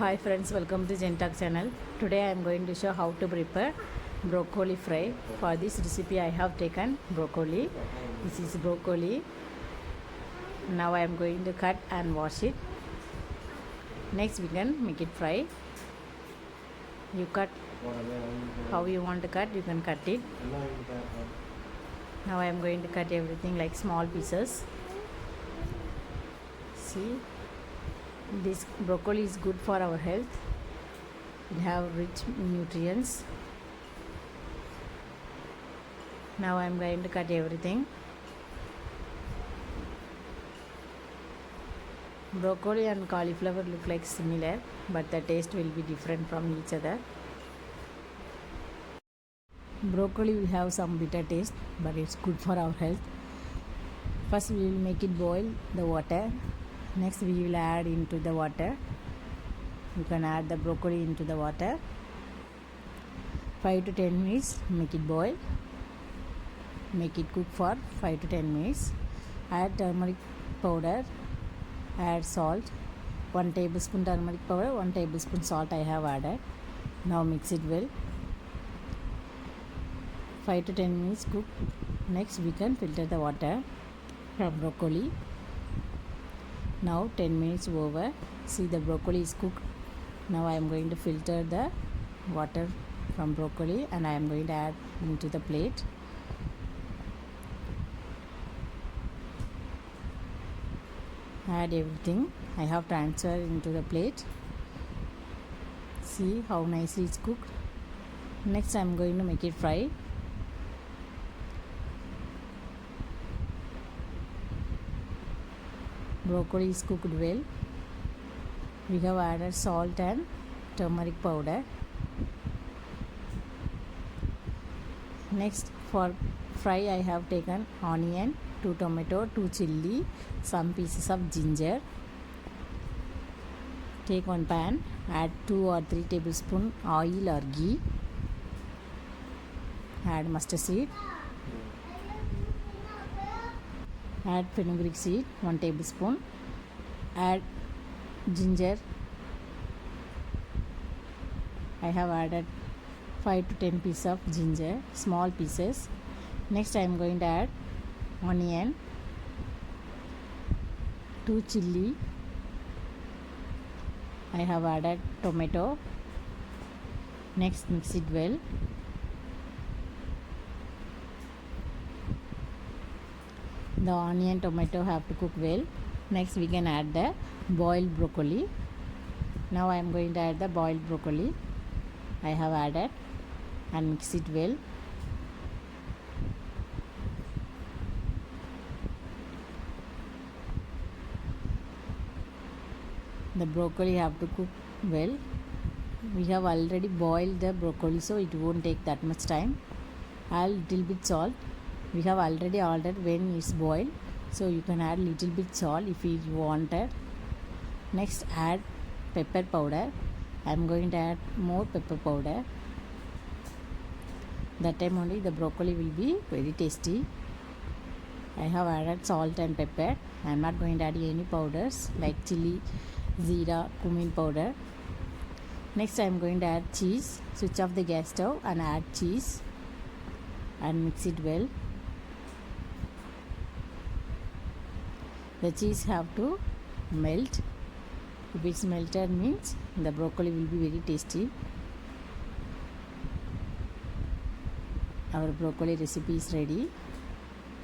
Hi friends, welcome to Gentalk channel. Today I am going to show how to prepare broccoli fry. For this recipe I have taken broccoli. This is broccoli. Now I am going to cut and wash it. Next we can make it fry. You cut how you want to cut, you can cut it. Now I am going to cut everything like small pieces. See, this broccoli is good for our health. It have rich nutrients. Now I am going to cut everything. Broccoli and cauliflower look like similar, but the taste will be different from each other. Broccoli will have some bitter taste, but it's good for our health. First we will make it boil the water. Next we will add into the water. You can add the broccoli into the water. 5 to 10 minutes make it boil. Make it cook for 5 to 10 minutes. Add turmeric powder. Add salt. 1 tablespoon turmeric powder, 1 tablespoon salt I have added. Now mix it well. 5 to 10 minutes cook. Next we can filter the water from broccoli. Now 10 minutes over. See, the broccoli is cooked. Now I am going to filter the water from broccoli and I am going to add into the plate. Add everything. I have transferred into the plate. See how nicely it's cooked. Next I am going to make it fry. Broccoli is cooked well. We have added salt and turmeric powder. Next for fry I have taken onion, 2 tomato, 2 chilli, some pieces of ginger. Take one pan, add 2 or 3 tablespoon oil or ghee. Add mustard seed. Add fenugreek seed, 1 tablespoon. Add ginger. I have added 5 to 10 pieces of ginger, small pieces. Next I am going to add onion, 2 chilli. I have added tomato. Next mix it well. The onion, tomato have to cook well. Next we can add the boiled broccoli. Now I am going to add the boiled broccoli. I have added and mix it well. The broccoli have to cook well. We have already boiled the broccoli, so it won't take that much time. Add little bit salt. We have already ordered when it's boiled, so you can add little bit salt if you wanted. Next add pepper powder. I am going to add more pepper powder. That time only the broccoli will be very tasty. I have added salt and pepper. I am not going to add any powders like chili, zira, cumin powder. Next I am going to add cheese. Switch off the gas stove and add cheese and mix it well. The cheese have to melt. If it's melted means the broccoli will be very tasty. Our broccoli recipe is ready.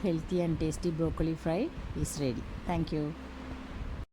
Healthy and tasty broccoli fry is ready. Thank you.